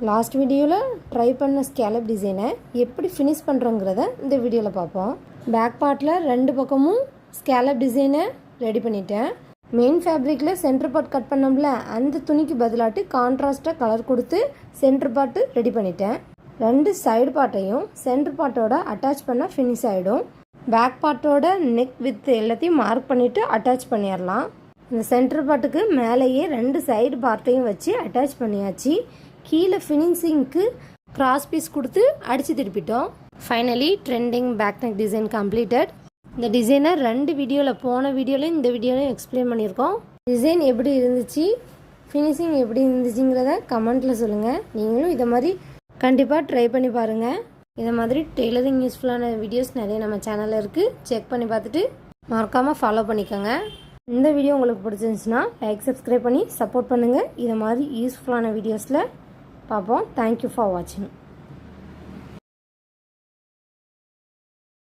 Last வீடியோவில் try பண்ண scallop டிசைனை எப்படி ஃபினிஷ் பண்ணுறோங்கிறத இந்த வீடியோவில் பார்ப்போம். பேக் பார்ட்டில் 2 பக்கமும் ஸ்கேலப் டிசைனை ரெடி பண்ணிட்டேன். மெயின் ஃபேப்ரிக்கில் சென்டர் பார்ட் கட் பண்ணோம்ல, அந்த துணிக்கு பதிலாட்டு கான்ட்ராஸ்ட்டாக கலர் கொடுத்து சென்டர் பார்ட்டு ரெடி பண்ணிட்டேன். 2 சைடு பார்ட்டையும் சென்டர் பார்ட்டோட அட்டாச் பண்ணால் ஃபினிஷ் ஆகிடும். பேக் பார்ட்டோட நெக் வித் எல்லாத்தையும் மார்க் பண்ணிவிட்டு அட்டாச் பண்ணிடலாம். இந்த சென்டர் பார்ட்டுக்கு மேலேயே 2 சைடு பார்ட்டையும் வச்சு அட்டாச் பண்ணியாச்சு. கீழே ஃபினிஷிங்க்கு கிராஸ் பீஸ் கொடுத்து அடித்து திருப்பிட்டோம். Finally trending back neck design completed. இந்த டிசைனை 2 வீடியோவில், போன வீடியோவில் இந்த வீடியோலையும் எக்ஸ்பிளைன் பண்ணியிருக்கோம். டிசைன் எப்படி இருந்துச்சு, ஃபினிஷிங் எப்படி இருந்துச்சுங்கிறத கமெண்ட்டில் சொல்லுங்கள். நீங்களும் இதை மாதிரி கண்டிப்பாக ட்ரை பண்ணி பாருங்கள். இதை மாதிரி டெய்லரிங் யூஸ்ஃபுல்லான வீடியோஸ் நிறைய நம்ம சேனலில் இருக்குது. செக் பண்ணி பார்த்துட்டு மறக்காமல் ஃபாலோ பண்ணிக்கோங்க. இந்த வீடியோ உங்களுக்கு பிடிச்சிருந்துச்சுன்னா லைக், சப்ஸ்கிரைப் பண்ணி சப்போர்ட் பண்ணுங்கள். இதை மாதிரி யூஸ்ஃபுல்லான வீடியோஸில் பார்ப்போம். தேங்க்யூ ஃபார் வாட்சிங்.